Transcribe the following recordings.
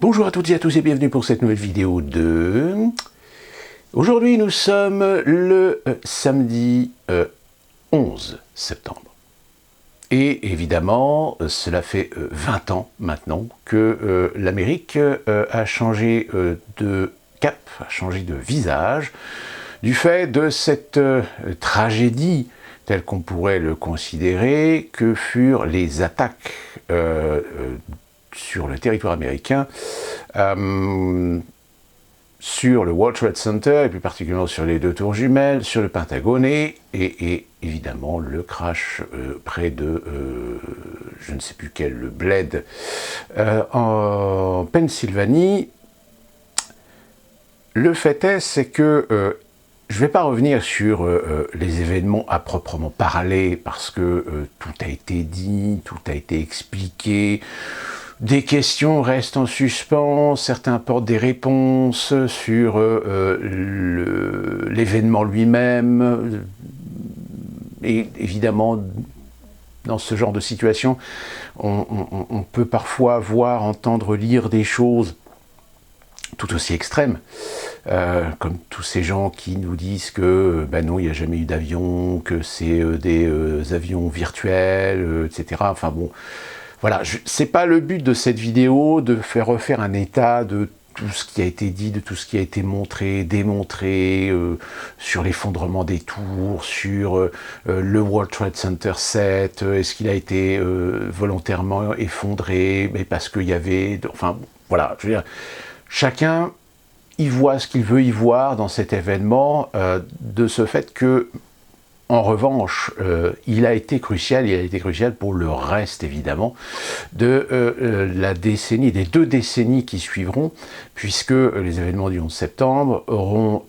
Bonjour à toutes et à tous et bienvenue pour cette nouvelle vidéo de... Aujourd'hui nous sommes le samedi 11 septembre. Et évidemment, cela fait 20 ans maintenant que l'Amérique a changé de cap, a changé de visage, du fait de cette tragédie telle qu'on pourrait le considérer, que furent les attaques sur le territoire américain, sur le World Trade Center, et plus particulièrement sur les deux tours jumelles, sur le Pentagone, et évidemment le crash près de, je ne sais plus quel, le bled, en Pennsylvanie. Le fait est, c'est que je ne vais pas revenir sur les événements à proprement parler, parce que tout a été dit, tout a été expliqué. Des questions restent en suspens, certains apportent des réponses sur l'événement lui-même. Et évidemment, dans ce genre de situation, on peut parfois voir, entendre, lire des choses tout aussi extrêmes, comme tous ces gens qui nous disent que ben non, il n'y a jamais eu d'avion, que c'est des avions virtuels, etc. Enfin bon... Voilà, c'est pas le but de cette vidéo de faire refaire un état de tout ce qui a été dit, de tout ce qui a été montré, démontré, sur l'effondrement des tours, sur le World Trade Center 7, est-ce qu'il a été volontairement effondré, mais parce qu'il y avait... Enfin, voilà, je veux dire, chacun y voit ce qu'il veut y voir dans cet événement, de ce fait que... En revanche, il a été crucial pour le reste, évidemment, de la décennie, des 2 décennies qui suivront, puisque les événements du 11 septembre auront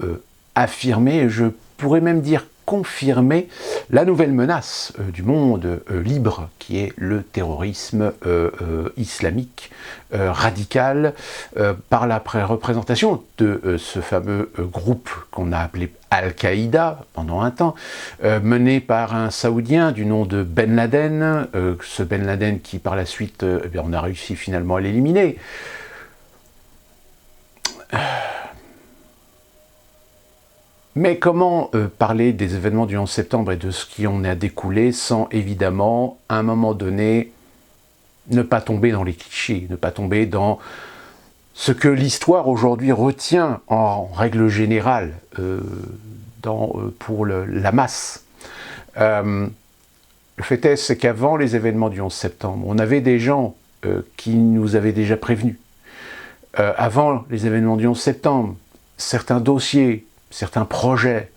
affirmé, je pourrais même dire confirmé, la nouvelle menace du monde libre, qui est le terrorisme islamique radical, par la représentation de ce fameux groupe qu'on a appelé Al-Qaïda pendant un temps, mené par un Saoudien du nom de Ben Laden, ce Ben Laden qui par la suite, eh bien, on a réussi finalement à l'éliminer. Mais comment parler des événements du 11 septembre et de ce qui en a découlé sans évidemment, à un moment donné, ne pas tomber dans les clichés, ne pas tomber dans ce que l'histoire aujourd'hui retient en règle générale pour la masse. Le fait est, c'est qu'avant les événements du 11 septembre, on avait des gens qui nous avaient déjà prévenus. Avant les événements du 11 septembre, certains dossiers, certains projets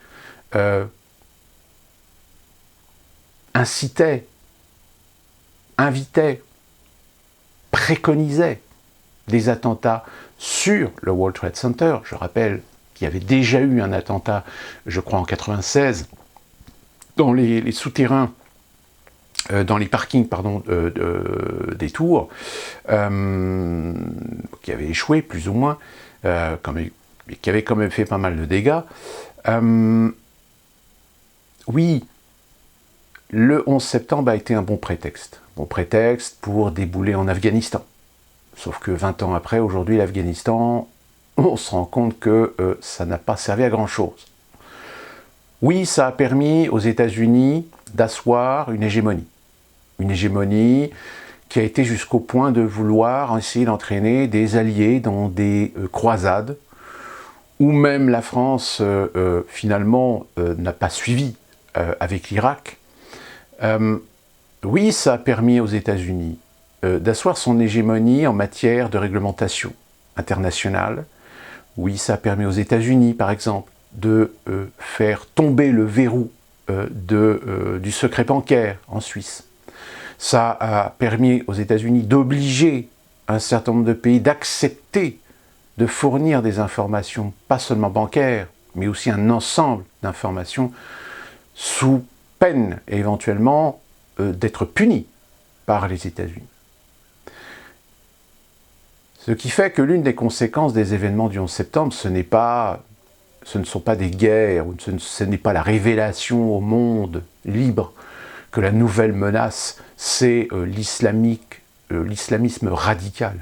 incitaient, invitaient, préconisaient des attentats sur le World Trade Center. Je rappelle qu'il y avait déjà eu un attentat, je crois en 96, dans les souterrains, dans les parkings, pardon, des tours, qui avait échoué plus ou moins, qui avait quand même fait pas mal de dégâts. Oui, le 11 septembre a été un bon prétexte pour débouler en Afghanistan. Sauf que 20 ans après, aujourd'hui, l'Afghanistan, on se rend compte que ça n'a pas servi à grand-chose. Oui, ça a permis aux États-Unis d'asseoir une hégémonie qui a été jusqu'au point de vouloir essayer d'entraîner des alliés dans des croisades, où même la France, finalement, n'a pas suivi avec l'Irak. Oui, ça a permis aux États-Unis d'asseoir son hégémonie en matière de réglementation internationale. Oui, ça a permis aux États-Unis, par exemple, de faire tomber le verrou du secret bancaire en Suisse. Ça a permis aux États-Unis d'obliger un certain nombre de pays d'accepter de fournir des informations, pas seulement bancaires, mais aussi un ensemble d'informations, sous peine éventuellement d'être punis par les États-Unis. Ce qui fait que l'une des conséquences des événements du 11 septembre, ce ne sont pas des guerres, ou ce n'est pas la révélation au monde libre que la nouvelle menace, c'est l'islamisme radical.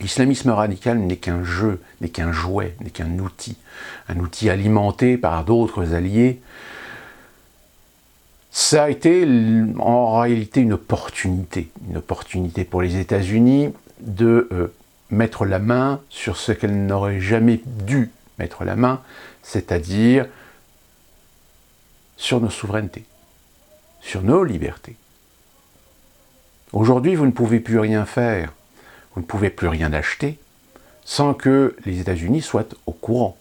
L'islamisme radical n'est qu'un jeu, n'est qu'un jouet, n'est qu'un outil alimenté par d'autres alliés. Ça a été en réalité une opportunité pour les États-Unis de mettre la main sur ce qu'elles n'auraient jamais dû mettre la main, c'est-à-dire sur nos souverainetés, sur nos libertés. Aujourd'hui, vous ne pouvez plus rien faire, vous ne pouvez plus rien acheter sans que les États-Unis soient au courant.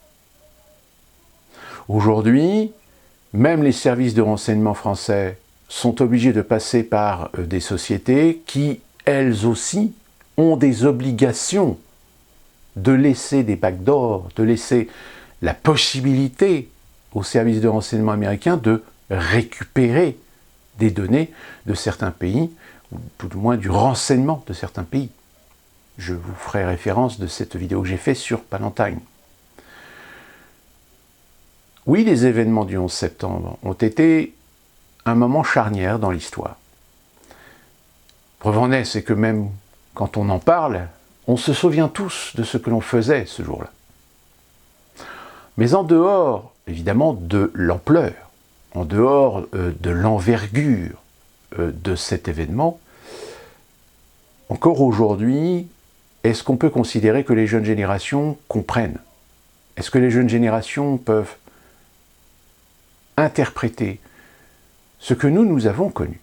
Aujourd'hui, même les services de renseignement français sont obligés de passer par des sociétés qui, elles aussi, ont des obligations de laisser des backdoors, de laisser la possibilité aux services de renseignement américains de récupérer des données de certains pays, ou tout du moins du renseignement de certains pays. Je vous ferai référence de cette vidéo que j'ai faite sur Palantine. Oui, les événements du 11 septembre ont été un moment charnière dans l'histoire. Preuve en est, c'est que même quand on en parle, on se souvient tous de ce que l'on faisait ce jour-là. Mais en dehors, évidemment, de l'ampleur, en dehors de l'envergure de cet événement, encore aujourd'hui, est-ce qu'on peut considérer que les jeunes générations comprennent? Est-ce que les jeunes générations peuvent interpréter ce que nous avons connu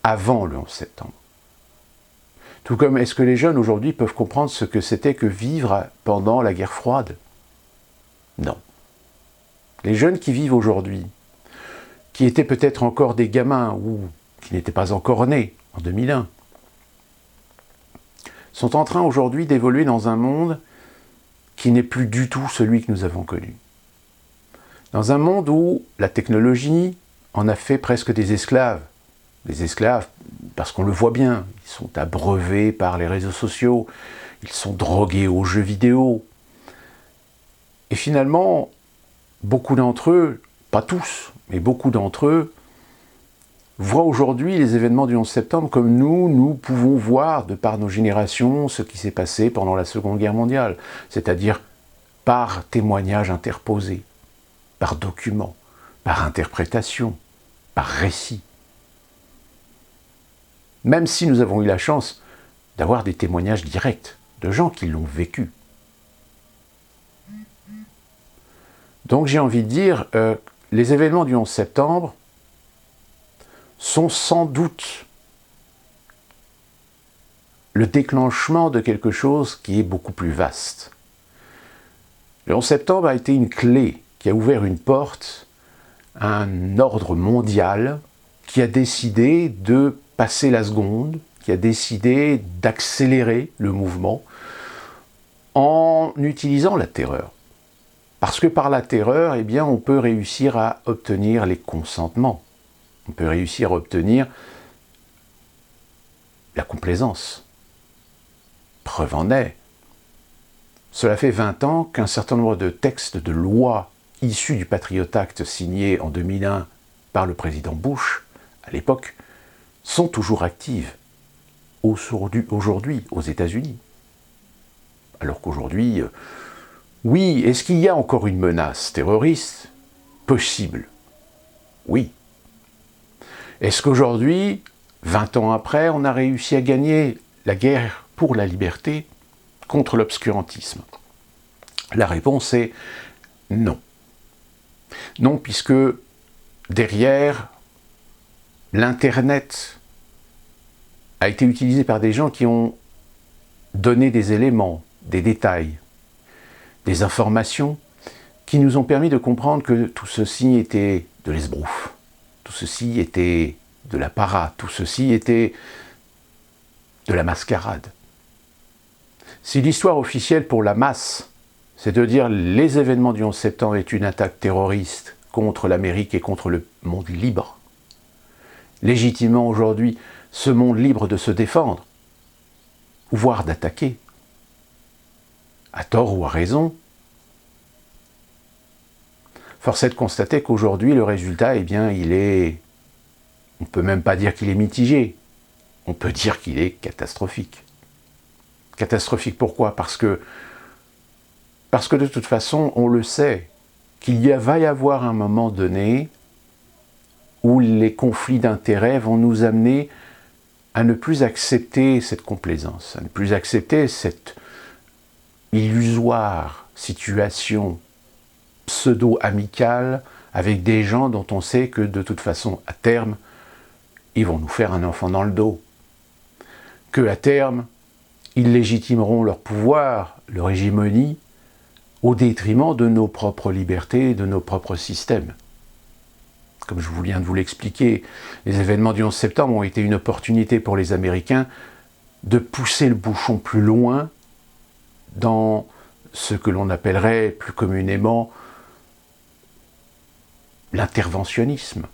avant le 11 septembre? Tout comme est-ce que les jeunes aujourd'hui peuvent comprendre ce que c'était que vivre pendant la guerre froide? Non. Les jeunes qui vivent aujourd'hui, qui étaient peut-être encore des gamins ou qui n'étaient pas encore nés en 2001, sont en train aujourd'hui d'évoluer dans un monde qui n'est plus du tout celui que nous avons connu. Dans un monde où la technologie en a fait presque des esclaves. Des esclaves parce qu'on le voit bien, ils sont abreuvés par les réseaux sociaux, ils sont drogués aux jeux vidéo. Et finalement, beaucoup d'entre eux, pas tous, mais beaucoup d'entre eux, voient aujourd'hui les événements du 11 septembre comme nous pouvons voir, de par nos générations, ce qui s'est passé pendant la Seconde Guerre mondiale, c'est-à-dire par témoignages interposés, par documents, par interprétation, par récit. Même si nous avons eu la chance d'avoir des témoignages directs de gens qui l'ont vécu. Donc j'ai envie de dire, les événements du 11 septembre sont sans doute le déclenchement de quelque chose qui est beaucoup plus vaste. Le 11 septembre a été une clé qui a ouvert une porte à un ordre mondial qui a décidé de passer la seconde, qui a décidé d'accélérer le mouvement en utilisant la terreur. Parce que par la terreur, eh bien, on peut réussir à obtenir les consentements. On peut réussir à obtenir la complaisance. Preuve en est, cela fait 20 ans qu'un certain nombre de textes de loi issus du Patriot Act signé en 2001 par le président Bush, à l'époque, sont toujours actives aujourd'hui aux États-Unis. Alors qu'aujourd'hui, oui, est-ce qu'il y a encore une menace terroriste? Possible. Oui. Est-ce qu'aujourd'hui, 20 ans après, on a réussi à gagner la guerre pour la liberté contre l'obscurantisme? La réponse est non. Non, puisque derrière, l'Internet a été utilisé par des gens qui ont donné des éléments, des détails, des informations qui nous ont permis de comprendre que tout ceci était de l'esbrouf, tout ceci était de l'apparat, tout ceci était de la mascarade. Si l'histoire officielle pour la masse, c'est de dire les événements du 11 septembre est une attaque terroriste contre l'Amérique et contre le monde libre, légitimement aujourd'hui, ce monde libre de se défendre, voire d'attaquer, à tort ou à raison, force est de constater qu'aujourd'hui, le résultat, eh bien, il est... On ne peut même pas dire qu'il est mitigé, on peut dire qu'il est catastrophique. Catastrophique pourquoi? Parce que de toute façon, on le sait, va y avoir un moment donné où les conflits d'intérêts vont nous amener à ne plus accepter cette complaisance, à ne plus accepter cette illusoire situation pseudo-amicale avec des gens dont on sait que de toute façon, à terme, ils vont nous faire un enfant dans le dos. Que à terme, ils légitimeront leur pouvoir, leur hégémonie, au détriment de nos propres libertés et de nos propres systèmes. Comme je viens de vous l'expliquer, les événements du 11 septembre ont été une opportunité pour les Américains de pousser le bouchon plus loin dans ce que l'on appellerait plus communément l'interventionnisme,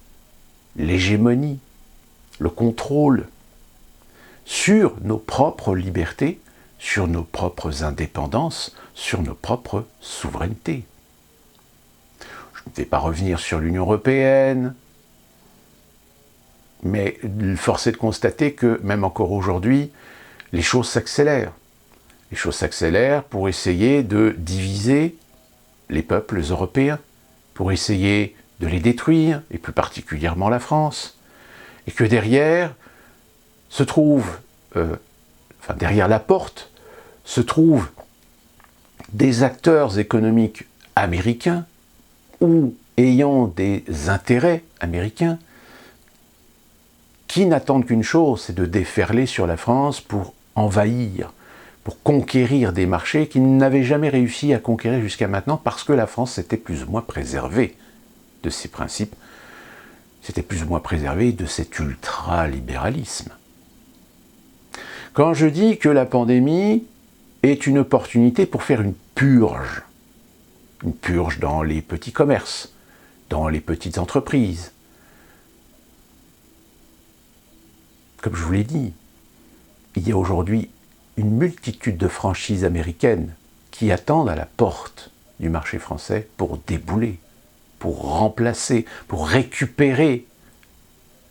l'hégémonie, le contrôle sur nos propres libertés, sur nos propres indépendances, sur nos propres souverainetés. Je ne vais pas revenir sur l'Union européenne, mais force est de constater que, même encore aujourd'hui, les choses s'accélèrent. Les choses s'accélèrent pour essayer de diviser les peuples européens, pour essayer de les détruire, et plus particulièrement la France, et que derrière se trouve, derrière la porte, se trouvent des acteurs économiques américains ou ayant des intérêts américains qui n'attendent qu'une chose, c'est de déferler sur la France pour envahir, pour conquérir des marchés qu'ils n'avaient jamais réussi à conquérir jusqu'à maintenant parce que la France s'était plus ou moins préservée de ses principes, s'était plus ou moins préservée de cet ultralibéralisme. Quand je dis que la pandémie est une opportunité pour faire une purge dans les petits commerces, dans les petites entreprises. Comme je vous l'ai dit, il y a aujourd'hui une multitude de franchises américaines qui attendent à la porte du marché français pour débouler, pour remplacer, pour récupérer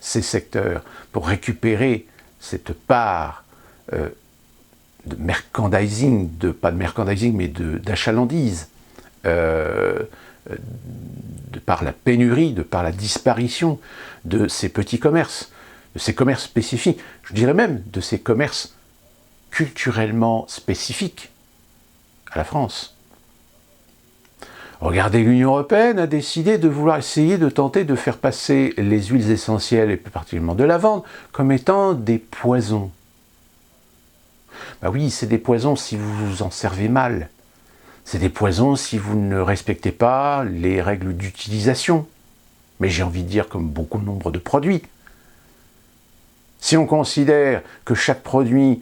ces secteurs, pour récupérer cette part de merchandising, pas de merchandising, mais d'achalandise, de par la pénurie, de par la disparition de ces petits commerces, de ces commerces spécifiques, je dirais même de ces commerces culturellement spécifiques à la France. Regardez, l'Union européenne a décidé de vouloir essayer de tenter de faire passer les huiles essentielles, et plus particulièrement de lavande, comme étant des poisons. Ben oui, c'est des poisons si vous vous en servez mal. C'est des poisons si vous ne respectez pas les règles d'utilisation. Mais j'ai envie de dire comme beaucoup de nombre de produits. Si on considère que chaque produit,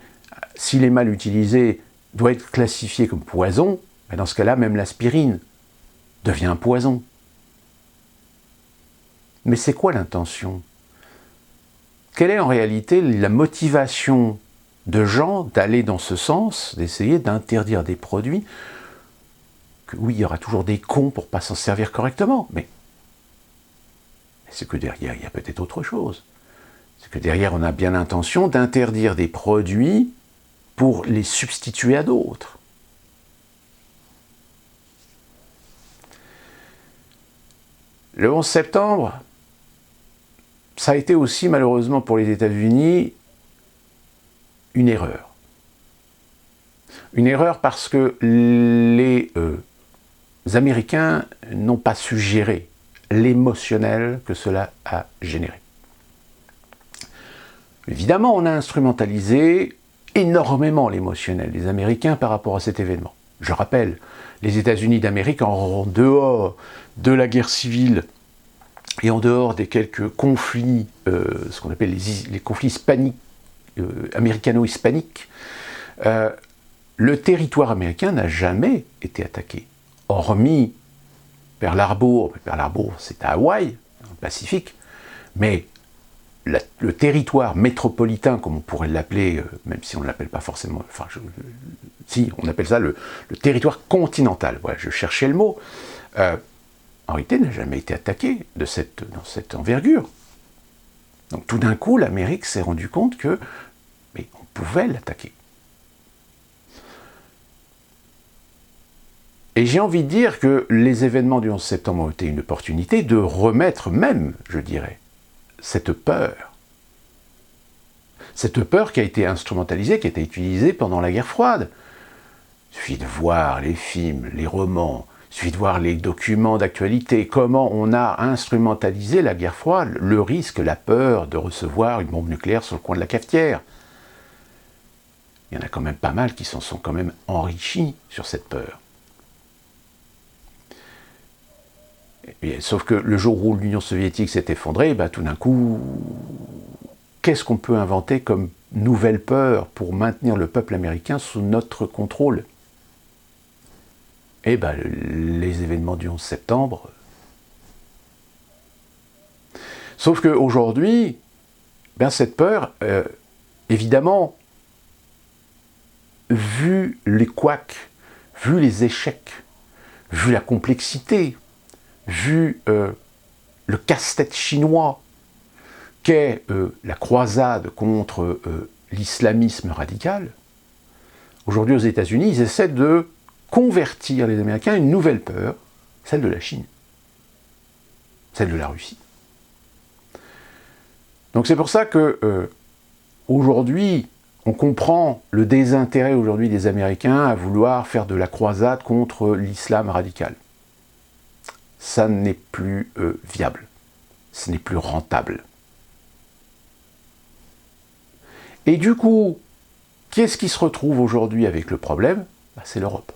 s'il est mal utilisé, doit être classifié comme poison, ben dans ce cas-là, même l'aspirine devient un poison. Mais c'est quoi l'intention? Quelle est en réalité la motivation de gens d'aller dans ce sens, d'essayer d'interdire des produits que, oui, il y aura toujours des cons pour ne pas s'en servir correctement, mais c'est que derrière, il y a peut-être autre chose. C'est que derrière, on a bien l'intention d'interdire des produits pour les substituer à d'autres. Le 11 septembre, ça a été aussi, malheureusement pour les États-Unis, une erreur. Une erreur parce que les Américains n'ont pas su gérer l'émotionnel que cela a généré. Évidemment, on a instrumentalisé énormément l'émotionnel des Américains par rapport à cet événement. Je rappelle, les États-Unis d'Amérique, en dehors de la guerre civile et en dehors des quelques conflits, ce qu'on appelle les conflits américano-hispaniques, le territoire américain n'a jamais été attaqué, hormis Pearl Harbor. Pearl Harbor, c'est à Hawaï, dans le Pacifique, mais le territoire métropolitain, comme on pourrait l'appeler, même si on ne l'appelle pas forcément, si, on appelle ça le territoire continental, voilà, je cherchais le mot, en réalité n'a jamais été attaqué dans cette envergure. Donc tout d'un coup, l'Amérique s'est rendu compte que on pouvait l'attaquer. Et j'ai envie de dire que les événements du 11 septembre ont été une opportunité de remettre même, je dirais, cette peur. Cette peur qui a été instrumentalisée, qui a été utilisée pendant la guerre froide. Il suffit de voir les films, les romans, il suffit de voir les documents d'actualité, comment on a instrumentalisé la guerre froide, le risque, la peur de recevoir une bombe nucléaire sur le coin de la cafetière. Il y en a quand même pas mal qui s'en sont quand même enrichis sur cette peur. Sauf que le jour où l'Union soviétique s'est effondrée, tout d'un coup, qu'est-ce qu'on peut inventer comme nouvelle peur pour maintenir le peuple américain sous notre contrôle? Les événements du 11 septembre. Sauf qu'aujourd'hui, cette peur, évidemment, vu les couacs, vu les échecs, vu la complexité, vu le casse-tête chinois qu'est la croisade contre l'islamisme radical, aujourd'hui aux États-Unis, ils essaient de convertir les Américains à une nouvelle peur, celle de la Chine, celle de la Russie. Donc c'est pour ça que aujourd'hui, on comprend le désintérêt aujourd'hui des Américains à vouloir faire de la croisade contre l'islam radical. Ça n'est plus viable, ce n'est plus rentable. Et du coup, qu'est-ce qui se retrouve aujourd'hui avec le problème? C'est l'Europe.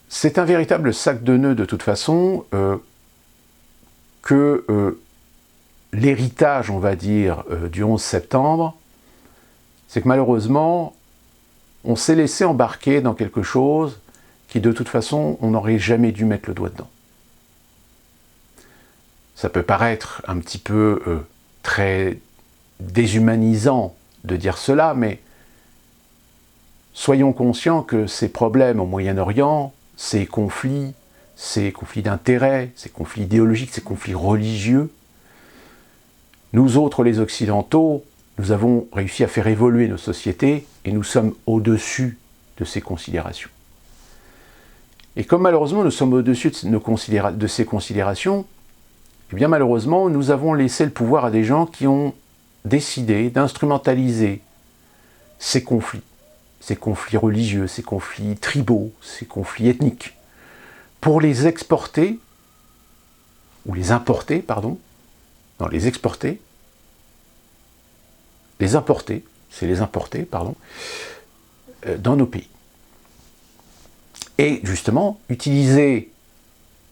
C'est un véritable sac de nœuds de toute façon que l'héritage, on va dire, du 11 septembre, c'est que malheureusement, on s'est laissé embarquer dans quelque chose qui, de toute façon, on n'aurait jamais dû mettre le doigt dedans. Ça peut paraître un petit peu très déshumanisant de dire cela, mais soyons conscients que ces problèmes au Moyen-Orient, ces conflits d'intérêts, ces conflits idéologiques, ces conflits religieux, nous autres, les Occidentaux, nous avons réussi à faire évoluer nos sociétés et nous sommes au-dessus de ces considérations. Et comme malheureusement nous sommes au-dessus de ces considérations, eh bien malheureusement nous avons laissé le pouvoir à des gens qui ont décidé d'instrumentaliser ces conflits religieux, ces conflits tribaux, ces conflits ethniques, pour les exporter, ou les importer, pardon, non, les exporter, les importer, c'est les importer, pardon, dans nos pays. Et justement, utiliser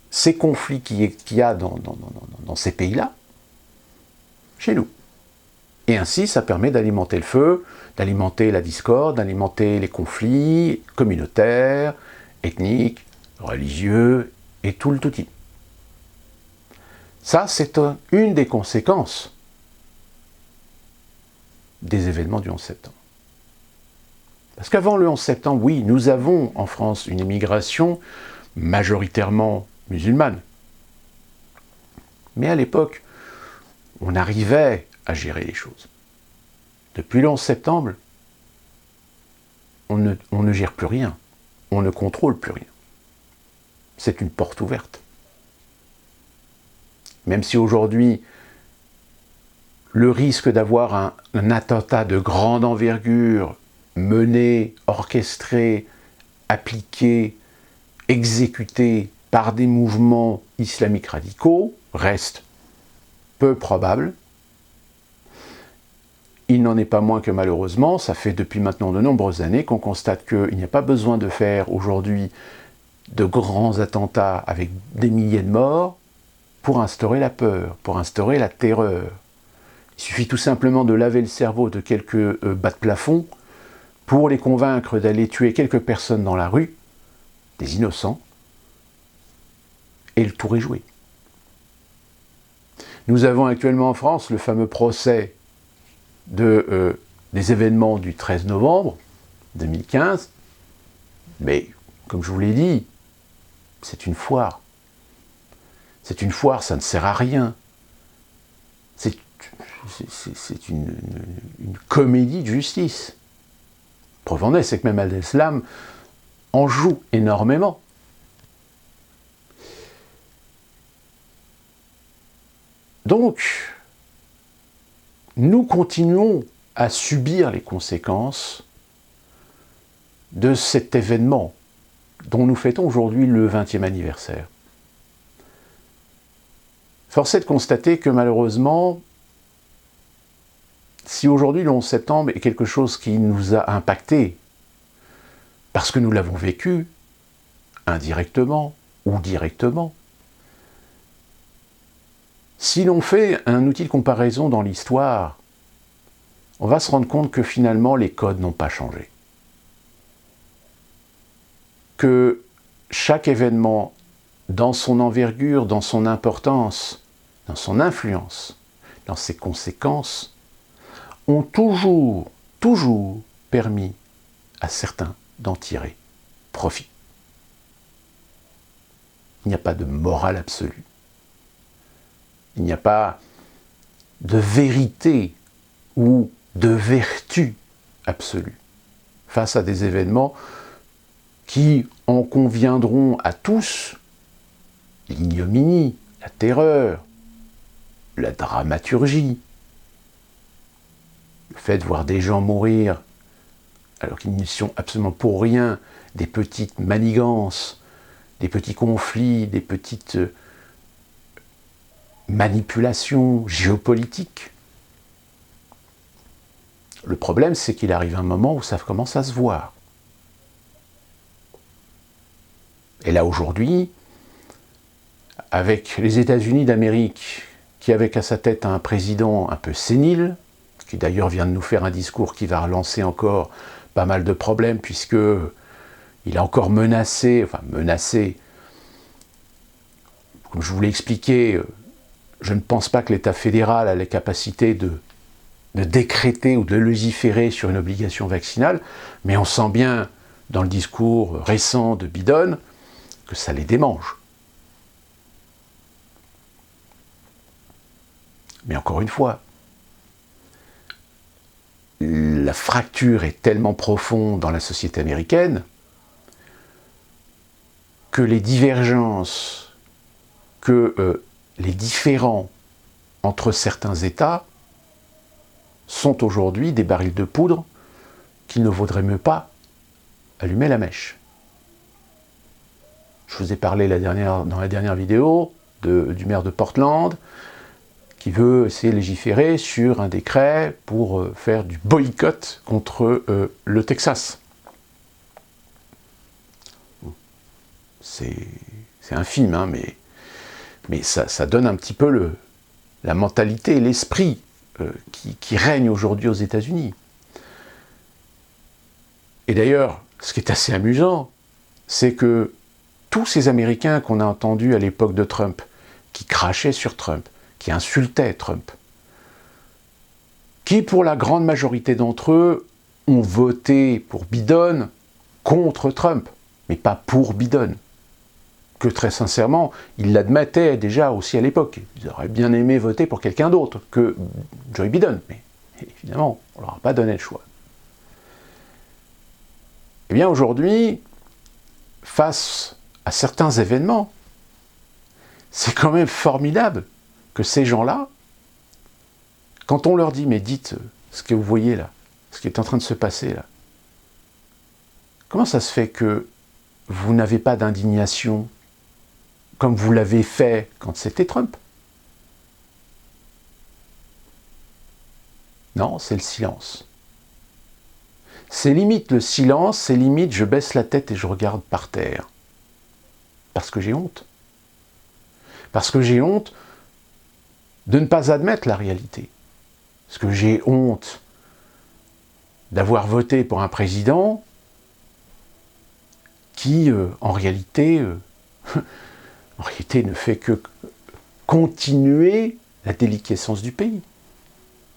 ces conflits qu'il y a dans ces pays-là, chez nous. Et ainsi, ça permet d'alimenter le feu, d'alimenter la discorde, d'alimenter les conflits communautaires, ethniques, religieux, et tout le touti. Ça, c'est une des conséquences des événements du 11 septembre. Parce qu'avant le 11 septembre, oui, nous avons en France une immigration majoritairement musulmane. Mais à l'époque, on arrivait à gérer les choses. Depuis le 11 septembre, on ne gère plus rien. On ne contrôle plus rien. C'est une porte ouverte. Même si aujourd'hui, le risque d'avoir un attentat de grande envergure, mené, orchestré, appliqué, exécuté par des mouvements islamiques radicaux, reste peu probable. Il n'en est pas moins que malheureusement, ça fait depuis maintenant de nombreuses années qu'on constate qu'il n'y a pas besoin de faire aujourd'hui de grands attentats avec des milliers de morts pour instaurer la peur, pour instaurer la terreur. Il suffit tout simplement de laver le cerveau de quelques bas de plafond pour les convaincre d'aller tuer quelques personnes dans la rue, des innocents, et le tour est joué. Nous avons actuellement en France le fameux procès des événements du 13 novembre 2015, mais comme je vous l'ai dit, c'est une foire. C'est une foire, ça ne sert à rien. c'est une comédie de justice. Preuve en est, c'est que même Al-Islam en joue énormément. Donc, nous continuons à subir les conséquences de cet événement dont nous fêtons aujourd'hui le 20e anniversaire. Force est de constater que malheureusement, si aujourd'hui le 11 septembre est quelque chose qui nous a impacté, parce que nous l'avons vécu, indirectement ou directement, si l'on fait un outil de comparaison dans l'histoire, on va se rendre compte que finalement les codes n'ont pas changé. Que chaque événement, dans son envergure, dans son importance, dans son influence, dans ses conséquences, ont toujours permis à certains d'en tirer profit. Il n'y a pas de morale absolue. Il n'y a pas de vérité ou de vertu absolue face à des événements qui en conviendront à tous, l'ignominie, la terreur, la dramaturgie, le fait de voir des gens mourir alors qu'ils n'y sont absolument pour rien, des petites manigances, des petits conflits, des petites manipulations géopolitiques. Le problème, c'est qu'il arrive un moment où ça commence à se voir. Et là, aujourd'hui, avec les États-Unis d'Amérique, qui avec à sa tête un président un peu sénile, qui d'ailleurs vient de nous faire un discours qui va relancer encore pas mal de problèmes, puisque il a encore menacé, comme je vous l'ai expliqué, je ne pense pas que l'État fédéral a les capacités de décréter ou de légiférer sur une obligation vaccinale, mais on sent bien dans le discours récent de Biden que ça les démange. Mais encore une fois, la fracture est tellement profonde dans la société américaine que les divergences, que les différends entre certains États sont aujourd'hui des barils de poudre qu'il ne vaudrait mieux pas allumer la mèche. Je vous ai parlé dans la dernière vidéo du maire de Portland qui veut essayer de légiférer sur un décret pour faire du boycott contre le Texas. C'est infime, hein, mais ça donne un petit peu la mentalité et l'esprit qui règne aujourd'hui aux États-Unis. Et d'ailleurs, ce qui est assez amusant, c'est que tous ces Américains qu'on a entendus à l'époque de Trump, qui crachaient sur Trump, qui insultaient Trump, qui pour la grande majorité d'entre eux ont voté pour Biden contre Trump, mais pas pour Biden, que très sincèrement, ils l'admettaient déjà aussi à l'époque. Ils auraient bien aimé voter pour quelqu'un d'autre que Joe Biden, mais évidemment, on ne leur a pas donné le choix. Eh bien aujourd'hui, face à certains événements, c'est quand même formidable que ces gens-là, quand on leur dit « mais dites ce que vous voyez là, ce qui est en train de se passer là, comment ça se fait que vous n'avez pas d'indignation comme vous l'avez fait quand c'était Trump ?» Non, c'est le silence. C'est limite le silence, c'est limite je baisse la tête et je regarde par terre. Parce que j'ai honte. Parce que j'ai honte de ne pas admettre la réalité. Parce que j'ai honte d'avoir voté pour un président qui, en réalité, ne fait que continuer la déliquescence du pays,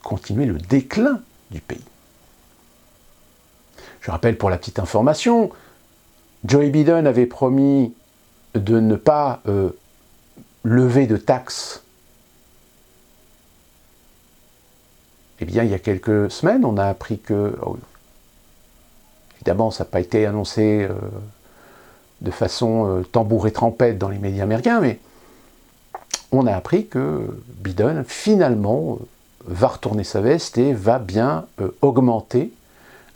continuer le déclin du pays. Je rappelle pour la petite information, Joe Biden avait promis de ne pas lever de taxes Eh bien, il y a quelques semaines, on a appris que, évidemment, ça n'a pas été annoncé de façon tambour et trompette dans les médias américains, mais on a appris que Biden, finalement, va retourner sa veste et va bien augmenter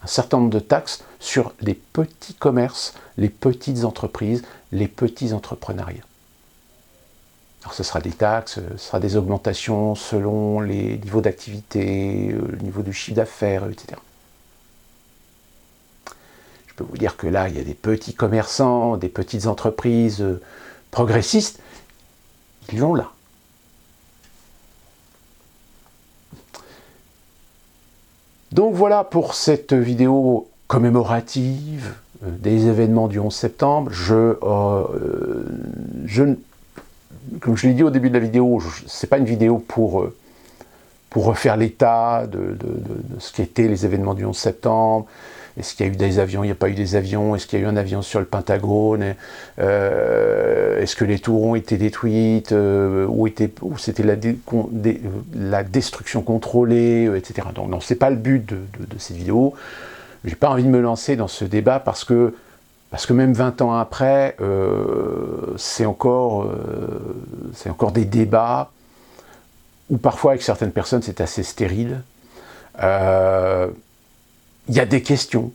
un certain nombre de taxes sur les petits commerces, les petites entreprises, les petits entrepreneuriats. Alors ce sera des taxes, ce sera des augmentations selon les niveaux d'activité, le niveau du chiffre d'affaires, etc. Je peux vous dire que là, il y a des petits commerçants, des petites entreprises progressistes, ils l'ont là. Donc voilà pour cette vidéo commémorative des événements du 11 septembre. Comme je l'ai dit au début de la vidéo, ce n'est pas une vidéo pour refaire l'état de ce qu'étaient les événements du 11 septembre. Est-ce qu'il y a eu des avions, il n'y a pas eu des avions? Est-ce qu'il y a eu un avion sur le Pentagone? Est-ce que les tours ont été détruites? Ou c'était la destruction contrôlée, etc. Donc non, ce n'est pas le but de cette vidéo. Je n'ai pas envie de me lancer dans ce débat parce que même 20 ans après, c'est encore des débats où parfois avec certaines personnes c'est assez stérile. Il y a des questions,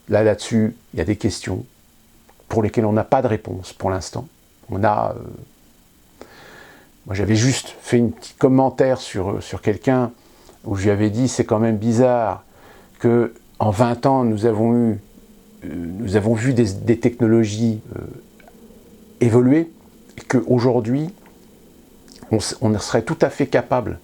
là-dessus, il y a des questions pour lesquelles on n'a pas de réponse pour l'instant. Moi j'avais juste fait un petit commentaire sur quelqu'un où je lui avais dit c'est quand même bizarre que en 20 ans nous avons vu des technologies évoluer et qu'aujourd'hui on serait tout à fait capable,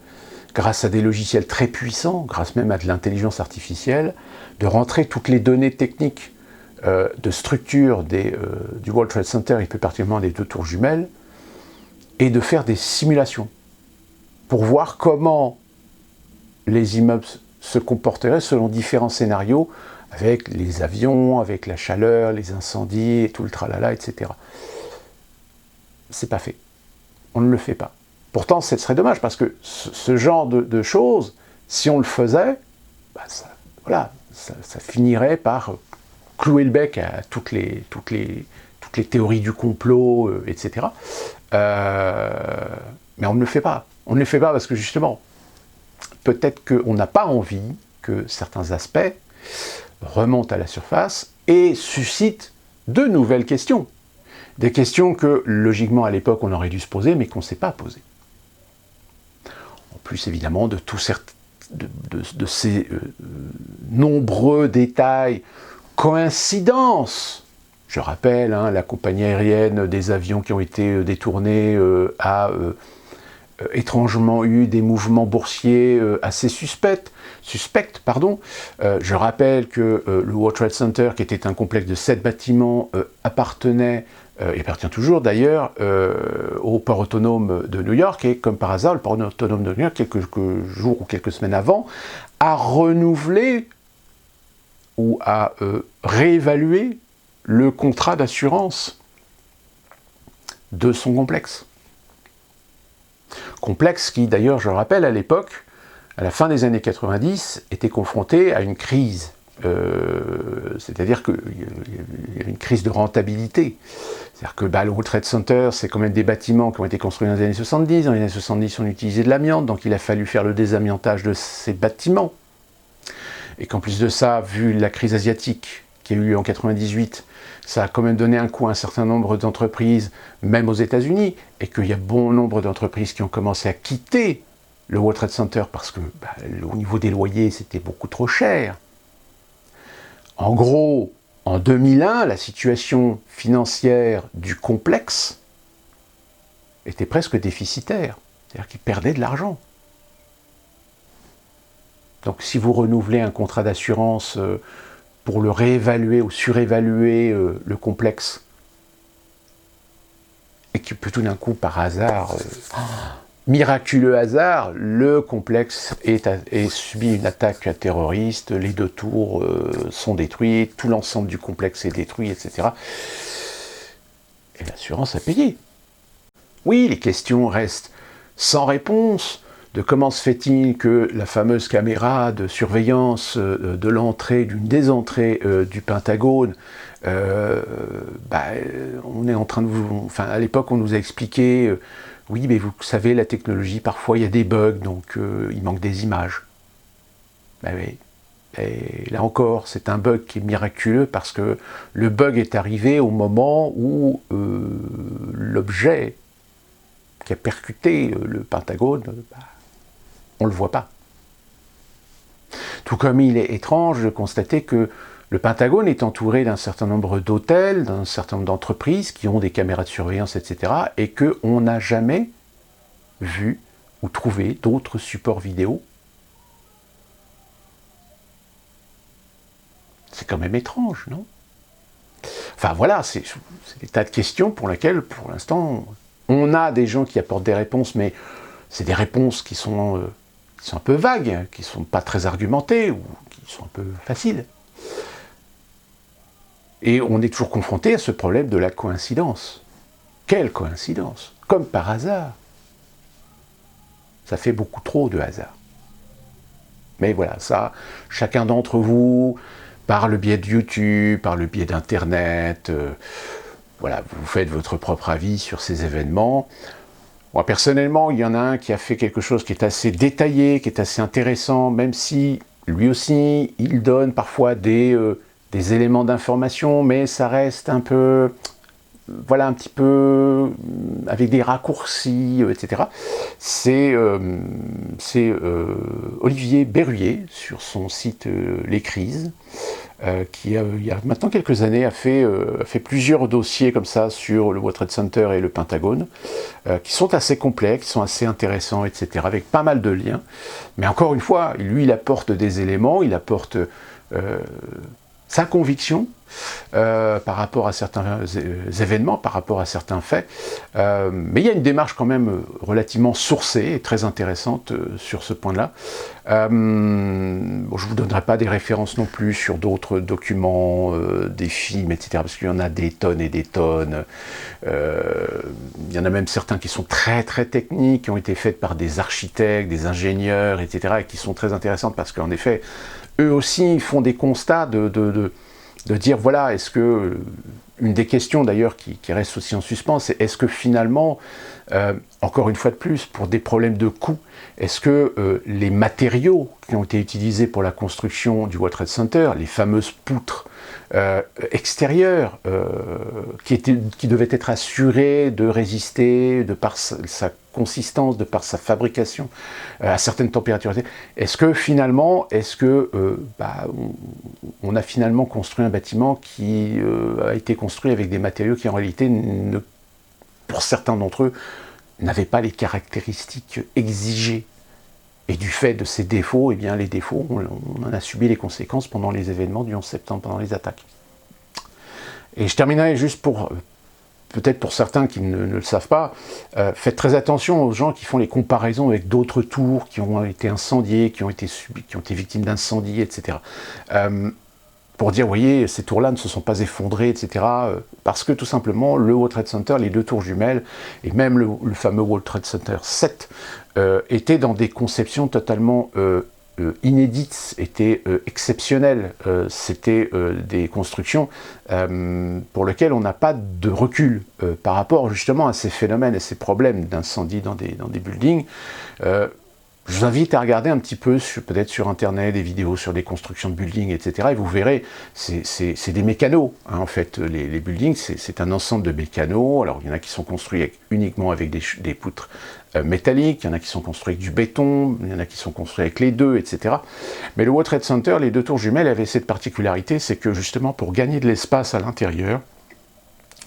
grâce à des logiciels très puissants, grâce même à de l'intelligence artificielle, de rentrer toutes les données techniques de structure du World Trade Center et plus particulièrement des 2 tours jumelles, et de faire des simulations pour voir comment les immeubles se comporteraient selon différents scénarios, avec les avions, avec la chaleur, les incendies, et tout le tralala, etc. C'est pas fait. On ne le fait pas. Pourtant, ce serait dommage, parce que ce genre de choses, si on le faisait, ça finirait par clouer le bec à toutes les théories du complot, etc. Mais on ne le fait pas. On ne le fait pas parce que justement, peut-être qu'on n'a pas envie que certains aspects remontent à la surface et suscitent de nouvelles questions. Des questions que, logiquement, à l'époque, on aurait dû se poser, mais qu'on ne s'est pas posées. En plus, évidemment, de ces nombreux détails, coïncidences. Je rappelle, la compagnie aérienne, des avions qui ont été détournés a étrangement eu des mouvements boursiers assez suspects. Je rappelle que le World Trade Center, qui était un complexe de 7 bâtiments, et appartient toujours d'ailleurs au port autonome de New York, et comme par hasard, le port autonome de New York, quelques jours ou quelques semaines avant, a renouvelé ou a réévalué le contrat d'assurance de son complexe. Complexe qui, d'ailleurs, je le rappelle, à l'époque, à la fin des années 90, était confronté à une crise. C'est-à-dire qu'il y avait une crise de rentabilité. C'est-à-dire que le World Trade Center, c'est quand même des bâtiments qui ont été construits dans les années 70. Dans les années 70, on utilisait de l'amiante, donc il a fallu faire le désamiantage de ces bâtiments. Et qu'en plus de ça, vu la crise asiatique qui a eu lieu en 98, ça a quand même donné un coup à un certain nombre d'entreprises, même aux États-Unis, et qu'il y a bon nombre d'entreprises qui ont commencé à quitter le World Trade Center parce que au niveau des loyers, c'était beaucoup trop cher. En gros, en 2001, la situation financière du complexe était presque déficitaire, c'est-à-dire qu'il perdait de l'argent. Donc si vous renouvelez un contrat d'assurance pour le réévaluer ou surévaluer le complexe, et que tout d'un coup, par hasard, miraculeux hasard, le complexe subit une attaque terroriste, les 2 tours sont détruits, tout l'ensemble du complexe est détruit, etc. Et l'assurance a payé. Oui, les questions restent sans réponse. de comment se fait-il que la fameuse caméra de surveillance de l'entrée, d'une des entrées du Pentagone, on est en train de enfin, à l'époque, on nous a expliqué, oui, mais vous savez, la technologie, parfois, il y a des bugs, donc il manque des images. Ben oui. Et là encore, c'est un bug qui est miraculeux parce que le bug est arrivé au moment où l'objet qui a percuté le Pentagone, on ne le voit pas. Tout comme il est étrange de constater que le Pentagone est entouré d'un certain nombre d'hôtels, d'un certain nombre d'entreprises qui ont des caméras de surveillance, etc. et qu'on n'a jamais vu ou trouvé d'autres supports vidéo. C'est quand même étrange, non? Enfin voilà, c'est des tas de questions pour lesquelles, pour l'instant, on a des gens qui apportent des réponses, mais c'est des réponses qui sont un peu vagues, qui ne sont pas très argumentées, ou qui sont un peu faciles. Et on est toujours confronté à ce problème de la coïncidence. Quelle coïncidence! Comme par hasard. Ça fait beaucoup trop de hasard. Mais voilà, ça, chacun d'entre vous, par le biais de YouTube, par le biais d'Internet, voilà, vous faites votre propre avis sur ces événements. Moi, personnellement, il y en a un qui a fait quelque chose qui est assez détaillé, qui est assez intéressant, même si lui aussi, il donne parfois des éléments d'information, mais ça reste un peu, voilà, un petit peu avec des raccourcis, etc. C'est Olivier Berruyer, sur son site Les Crises, qui, il y a maintenant quelques années, a fait plusieurs dossiers comme ça sur le World Trade Center et le Pentagone, qui sont assez complets, qui sont assez intéressants, etc., avec pas mal de liens. Mais encore une fois, lui, il apporte des éléments, il apporte sa conviction par rapport à certains événements, par rapport à certains faits. Mais il y a une démarche quand même relativement sourcée et très intéressante sur ce point-là. Bon, je ne vous donnerai pas des références non plus sur d'autres documents, des films, etc., parce qu'il y en a des tonnes et des tonnes. Il y en a même certains qui sont très très techniques, qui ont été faits par des architectes, des ingénieurs, etc., et qui sont très intéressantes parce qu'en effet, eux aussi font des constats de dire, voilà, est-ce que, une des questions d'ailleurs qui reste aussi en suspens, c'est est-ce que finalement, encore une fois de plus, pour des problèmes de coût, est-ce que les matériaux qui ont été utilisés pour la construction du World Trade Center, les fameuses poutres extérieures qui devaient être assurées de résister, de par sa consistance, de par sa fabrication à certaines températures, est-ce que finalement, on a finalement construit un bâtiment qui a été construit avec des matériaux qui en réalité, pour certains d'entre eux, n'avaient pas les caractéristiques exigées. Et du fait de ces défauts, eh bien les défauts, on en a subi les conséquences pendant les événements du 11 septembre, pendant les attaques. Et je terminerai juste pour, peut-être pour certains qui ne le savent pas, faites très attention aux gens qui font les comparaisons avec d'autres tours qui ont été incendiées, qui ont été victimes d'incendies, etc. Pour dire, vous voyez, ces tours-là ne se sont pas effondrées, etc. Parce que tout simplement, le World Trade Center, les deux tours jumelles, et même le fameux World Trade Center 7, étaient dans des conceptions totalement inédites, étaient exceptionnelles. C'était des constructions pour lesquelles on n'a pas de recul par rapport justement à ces phénomènes et ces problèmes d'incendie dans des buildings. Je vous invite à regarder un petit peu, peut-être sur Internet, des vidéos sur des constructions de buildings, etc. Et vous verrez, c'est des mécanos. Hein, en fait, les buildings, c'est un ensemble de mécanos. Alors, il y en a qui sont construits uniquement avec des poutres métalliques, il y en a qui sont construits avec du béton, il y en a qui sont construits avec les deux, etc. Mais le World Trade Center, les deux tours jumelles avaient cette particularité, c'est que justement, pour gagner de l'espace à l'intérieur,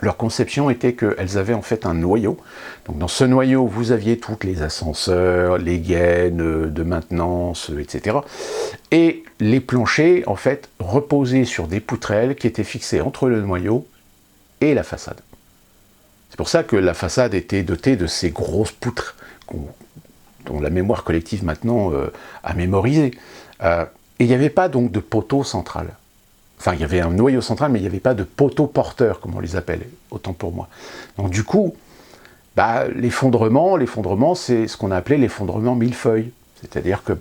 leur conception était qu'elles avaient en fait un noyau. Donc dans ce noyau, vous aviez toutes les ascenseurs, les gaines de maintenance, etc. Et les planchers, en fait, reposaient sur des poutrelles qui étaient fixées entre le noyau et la façade. C'est pour ça que la façade était dotée de ces grosses poutres dont la mémoire collective maintenant a mémorisé. Et il n'y avait pas donc de poteau central. Enfin, il y avait un noyau central, mais il n'y avait pas de poteau porteur, comme on les appelle, autant pour moi. Donc du coup, l'effondrement, c'est ce qu'on a appelé l'effondrement millefeuille. C'est-à-dire que,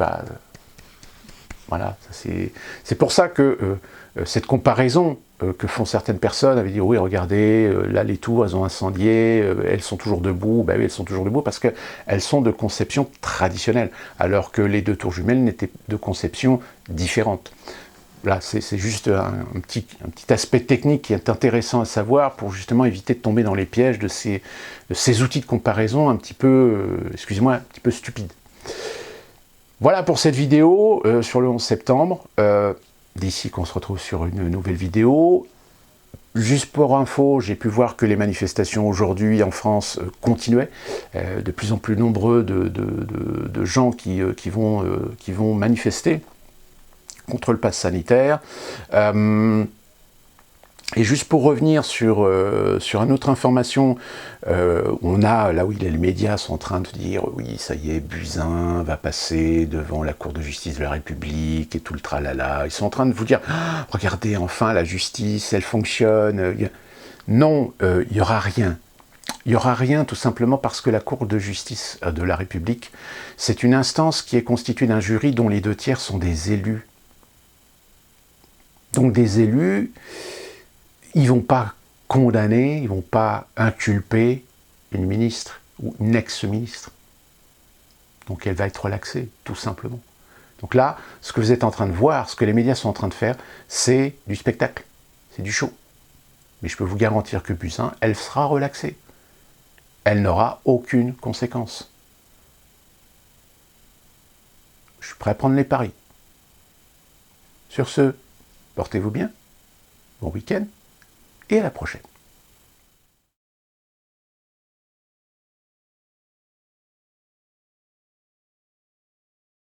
voilà, c'est pour ça que cette comparaison que font certaines personnes, avec dire oui, regardez, là les tours, elles ont incendié, elles sont toujours debout, oui, elles sont toujours debout parce qu'elles sont de conception traditionnelle, alors que les 2 tours jumelles n'étaient de conception différente. Là, c'est juste un petit aspect technique qui est intéressant à savoir pour justement éviter de tomber dans les pièges de ces outils de comparaison un petit peu, excusez-moi, un petit peu stupides. Voilà pour cette vidéo sur le 11 septembre. D'ici qu'on se retrouve sur une nouvelle vidéo. Juste pour info, j'ai pu voir que les manifestations aujourd'hui en France continuaient. De plus en plus nombreux de gens qui vont manifester contre le pass sanitaire. Et juste pour revenir sur une autre information, là où les médias sont en train de dire « oui, ça y est, Buzyn va passer devant la Cour de justice de la République et tout le tralala ». Ils sont en train de vous dire ah, « regardez, enfin, la justice, elle fonctionne ». Non, il n'y aura rien. Il n'y aura rien tout simplement parce que la Cour de justice de la République, c'est une instance qui est constituée d'un jury dont les 2/3 sont des élus. Donc des élus, ils ne vont pas condamner, ils ne vont pas inculper une ministre ou une ex-ministre. Donc elle va être relaxée, tout simplement. Donc là, ce que vous êtes en train de voir, ce que les médias sont en train de faire, c'est du spectacle, c'est du show. Mais je peux vous garantir que Buzyn, elle sera relaxée. Elle n'aura aucune conséquence. Je suis prêt à prendre les paris. Sur ce, portez-vous bien, bon week-end, et à la prochaine.